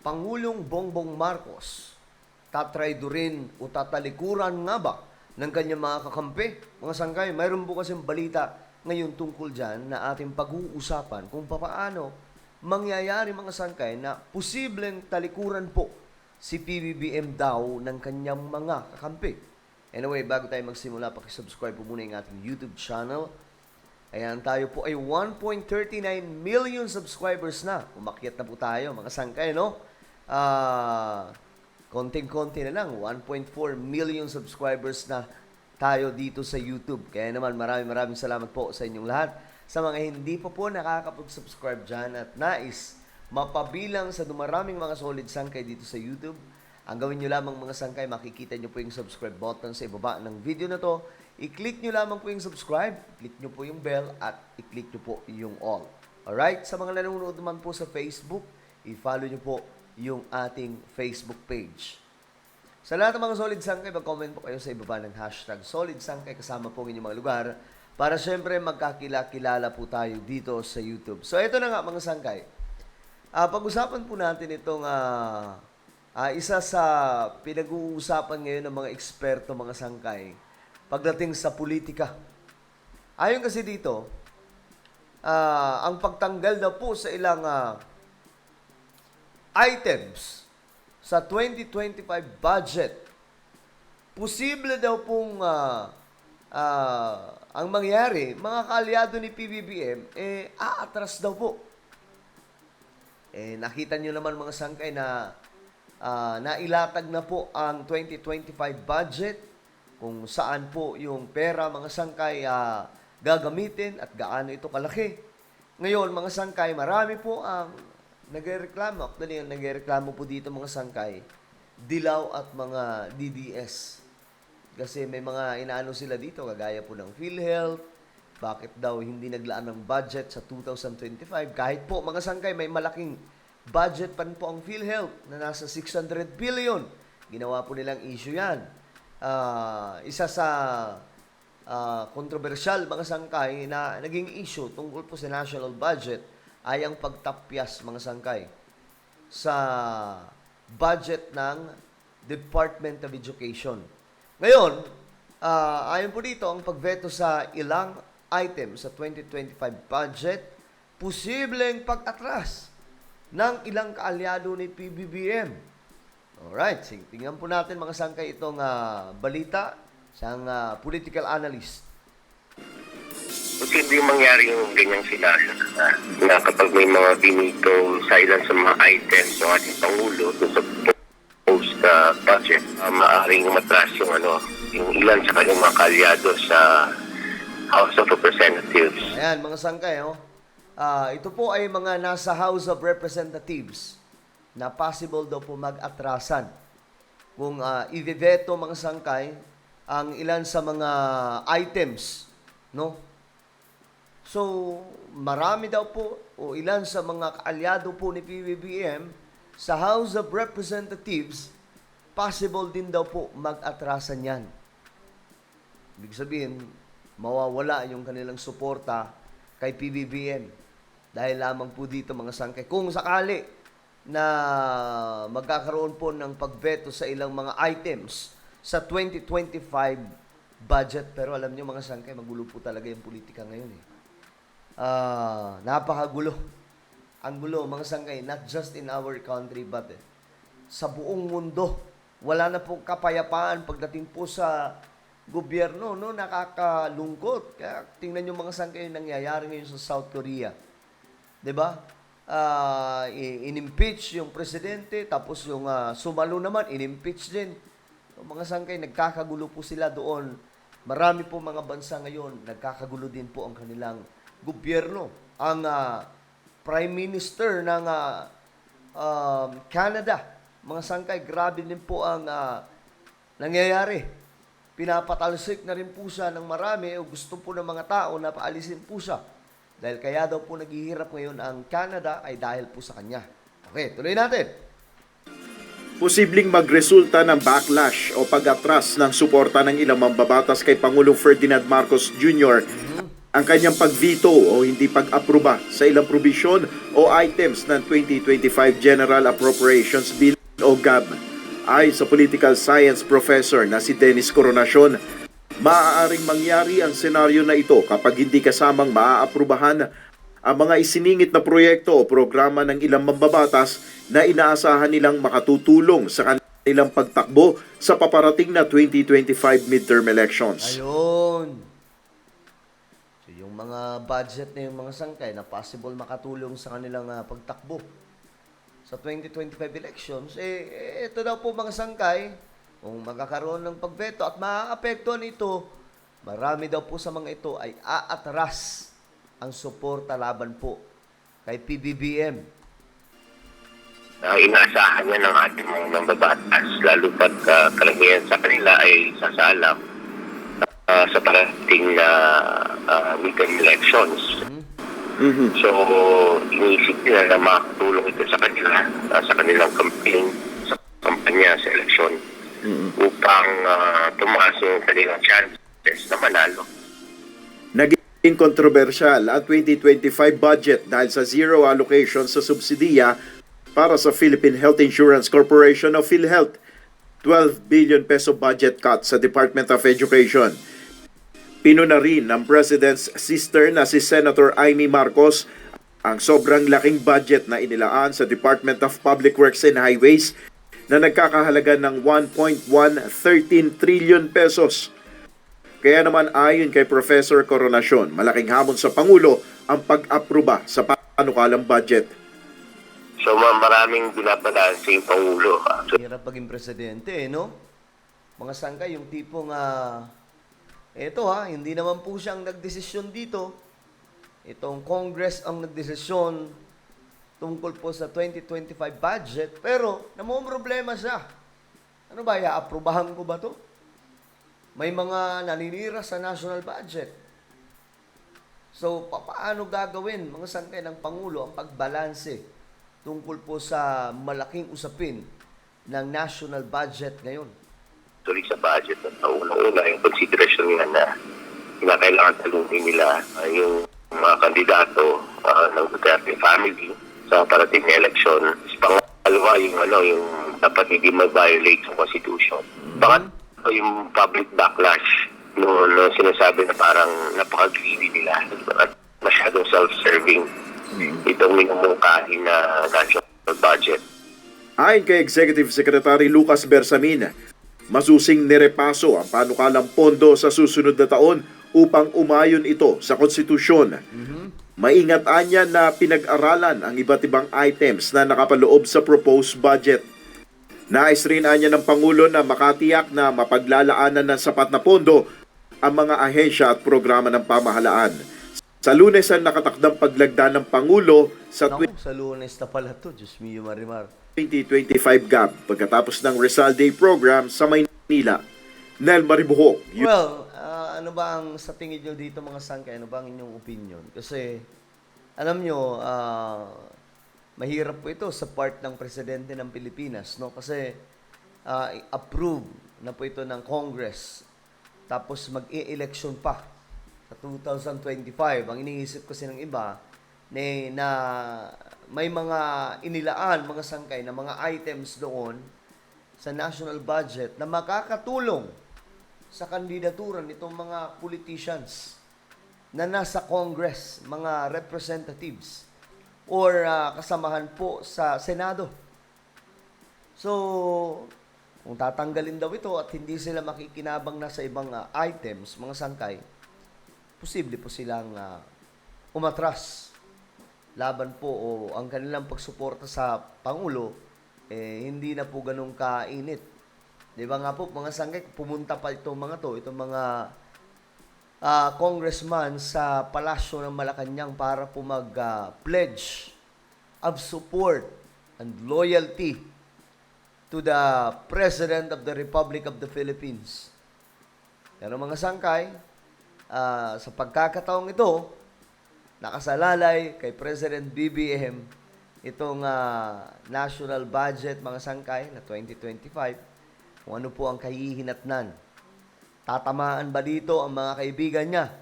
Pangulong Bongbong Marcos tatraydurin o tatalikuran nga ba ng kanyang mga kakampi? Mga sangkay, mayroon po kasing balita ngayon tungkol dyan na ating pag-uusapan kung paano mangyayari mga sangkay na posibleng talikuran po si PBBM daw ng kanyang mga kakampi. Anyway, bago tayo magsimula, pakisubscribe po muna yung ating YouTube channel. Ayan, tayo po ay 1.39 million subscribers na. Umakyat na po tayo, mga sangkay, no? Konting-konti na lang, 1.4 million subscribers na tayo dito sa YouTube. Kaya naman, maraming salamat po sa inyong lahat. Sa mga hindi pa po nakakapag-subscribe dyan at nais mapabilang sa dumaraming mga solid sangkay dito sa YouTube, ang gawin nyo lamang mga sangkay, makikita nyo po yung subscribe button sa ibaba ng video na to. I-click nyo lamang po yung subscribe, click nyo po yung bell, at i-click nyo po yung all. Alright? Sa mga nanonood naman po sa Facebook, i-follow nyo po yung ating Facebook page. Sa lahat ng mga solid sangkay, mag-comment po kayo sa ibaba ng hashtag solid sangkay kasama po inyong mga lugar para syempre magkakilala po tayo dito sa YouTube. So ito na nga mga sangkay. Pag-usapan po natin itong isa sa pinag-uusapan ngayon ng mga eksperto, mga sangkay, pagdating sa politika. Ayon kasi dito, ang pagtanggal daw po sa ilang items sa 2025 budget, posible daw pong ang mangyari, mga kaalyado ni PBBM, aatras daw po. Nakita nyo naman mga sangkay na nailatag na po ang 2025 budget, kung saan po yung pera mga sangkay gagamitin at gaano ito kalaki. Ngayon mga sangkay, marami po ang nagrereklamo. Actually, ang nagrereklamo po dito mga sangkay, dilaw at mga DDS. Kasi may mga inaano sila dito, kagaya po ng PhilHealth, bakit daw hindi naglaan ng budget sa 2025? Kahit po mga sangkay, may malaking budget pa po ang PhilHealth na nasa 600 billion. Ginawa po nilang issue yan. Isa sa kontrobersyal mga sangkay na naging issue tungkol po sa national budget ay ang pagtapyas mga sangkay sa budget ng Department of Education. Ngayon, ayon po dito, ang pagveto sa ilang items sa 2025 budget, posibleng pag-atras ng ilang kaalyado ni PBBM. Alright, tingnan po natin mga sangkay itong balita sa political analyst. Posibleng mangyari yung ganyang sitwasyon na kapag may mga binito sa ilan sa mga items ng ating Pangulo sa post budget, maaaring matras yung ilan sa kanyang mga kaalyado sa House of Representatives. Ayan, mga sangkay, ito po ay mga nasa House of Representatives na possible daw po mag-atrasan kung i-veto mga sangkay ang ilan sa mga items, no? So, marami daw po o ilan sa mga kaalyado po ni PBBM sa House of Representatives, possible din daw po mag-atrasan yan. Ibig sabihin, mawawala yung kanilang suporta kay PBBM. Dahil lamang po dito mga sangkay, kung sakali na magkakaroon po ng pagveto sa ilang mga items sa 2025 budget. Pero alam niyo mga sangkay, magulo po talaga yung politika ngayon. Napakagulo. Ang gulo mga sangkay, not just in our country but sa buong mundo. Wala na pong kapayapaan pagdating po sa gobyerno, no? Nakakalungkot. Kaya tingnan niyo mga sangkay yung nangyayari ngayon sa South Korea. 'Di ba? In-impeach yung presidente, tapos yung sumalo naman, in-impeach din. So, mga sangkay, nagkakagulo po sila doon. Marami po mga bansa ngayon, nagkakagulo din po ang kanilang gobyerno. Ang Prime Minister ng Canada, mga sangkay, grabe din po ang nangyayari. Pinapatalsik na rin po siya ng marami o gusto po ng mga tao na paalisin po siya. Dahil kaya daw po naghihirap ngayon ang Canada ay dahil po sa kanya. Okay, tuloy natin. Posibleng magresulta ng backlash o pag-atras ng suporta ng ilang mambabatas kay Pangulong Ferdinand Marcos Jr. ang kanyang pag-veto o hindi pag-aproba sa ilang probisyon o items ng 2025 General Appropriations Bill o GAB. Ayon sa political science professor na si Dennis Coronacion, maaaring mangyari ang senaryo na ito kapag hindi kasamang maaaprubahan ang mga isiningit na proyekto o programa ng ilang mambabatas na inaasahan nilang makatutulong sa kanilang pagtakbo sa paparating na 2025 midterm elections. Ayun. So, yung mga budget na yung mga sangkay na possible makatulong sa kanilang pagtakbo sa 2025 elections, ito daw po mga sangkay, kung magkakaroon ng pagbeto at maaapektuhan ito, marami daw po sa mga ito ay aatras ang suporta laban po kay PBBM. Inaasahan niya ng ating mga mambabatas, lalo pat kalamihan sa kanila ay sasalam sa parating na midterm elections. So, iniisip nila na makatulong ito sa kanila, sa kanilang campaign, sa kampanya, sa eleksyon, upang tumaas yung kanilang chances na manalo. Naging kontrobersyal ang 2025 budget dahil sa zero allocation sa subsidiya para sa Philippine Health Insurance Corporation o PhilHealth, 12 billion peso budget cut sa Department of Education. Pinuna rin ng President's sister na si Senator Amy Marcos ang sobrang laking budget na inilaan sa Department of Public Works and Highways na nagkakahalaga ng 1.113 trillion pesos. Kaya naman ayon kay Professor Coronacion, malaking hamon sa Pangulo ang pag-aproba sa panukalang budget. So, maraming binabalaan sa yung Pangulo. Hirap maging presidente, no? Mga sangkay, yung tipong, hindi naman po siyang nagdesisyon dito. Itong Congress ang nagdesisyon tungkol po sa 2025 budget, pero namumroblema siya. Ano ba, iaaprubahan ko ba to? May mga naninira sa national budget. So, paano gagawin, mga sangkay ng Pangulo, ang pagbalanse tungkol po sa malaking usapin ng national budget ngayon? Tuloy sa budget at unang-una yung consideration nila na kinakailangan talunin nila yung mga kandidato ng Duterte family sa parating na election. Pangalawa, yung dapat hindi mag-violate sa Constitution. Pangatlo, yung public backlash no sinasabi na parang napaka-greedy nila at masyadong self-serving itong minumungkahi na national budget. Ayon kay Executive Secretary Lucas Bersamin, masusing nirepaso ang panukalang pondo sa susunod na taon upang umayon ito sa konstitusyon. Maingat anya na pinag-aralan ang iba't ibang items na nakapaloob sa proposed budget. Nais rin anya ng Pangulo na makatiyak na mapaglalaanan ng sapat na pondo ang mga ahensya at programa ng pamahalaan. Sa Lunes ang nakatakdang paglagda ng Pangulo sa Sa Lunes na pala to, Diyos mio marimar. 2025 GAB pagkatapos ng Rizal Day program sa Maynila. Nel Maribuhok. Well, ano ba ang sa tingin nyo dito mga sangkay? Ano ba ang inyong opinion? Kasi, alam nyo, mahirap po ito sa part ng presidente ng Pilipinas, no? Kasi, approve na po ito ng Congress. Tapos, mag-i-election pa sa 2025. Ang iniisip kasi ng iba, na may mga inilaan, mga sangkay, na mga items doon sa national budget na makakatulong sa kandidatura nitong mga politicians na nasa Congress, mga representatives, or kasamahan po sa Senado. So, kung tatanggalin daw ito at hindi sila makikinabang na sa ibang items, mga sangkay, posible po silang umatras laban po o ang kanilang pagsuporta sa Pangulo, hindi na po ganun kainit. Di ba nga po, mga sangkay, pumunta pa itong mga congressman sa palasyo ng Malacanang para po mag-pledge of support and loyalty to the President of the Republic of the Philippines. Pero mga sangkay, sa pagkakataong ito, nakasalalay kay President BBM itong national budget, mga sangkay, na 2025, kung ano po ang kahihinatnan. Tatamaan ba dito ang mga kaibigan niya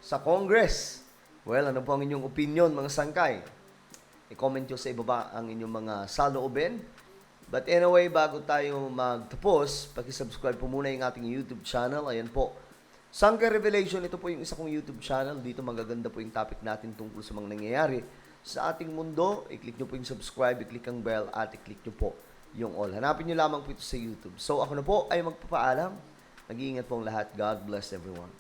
sa Congress. Well, ano po ang inyong opinion, mga sangkay? I-comment nyo sa ibaba ang inyong mga saloobin. But anyway, bago tayo magtapos, paki-subscribe po muna yung ating YouTube channel. Ayan po. Sangkay Revelation, ito po yung isa kong YouTube channel. Dito magaganda po yung topic natin tungkol sa mga nangyayari sa ating mundo. I-click nyo po yung subscribe, i-click ang bell, at i-click nyo po yung all. Hanapin nyo lamang po ito sa YouTube. So ako na po ay magpapaalam. Mag-iingat po ang lahat. God bless everyone.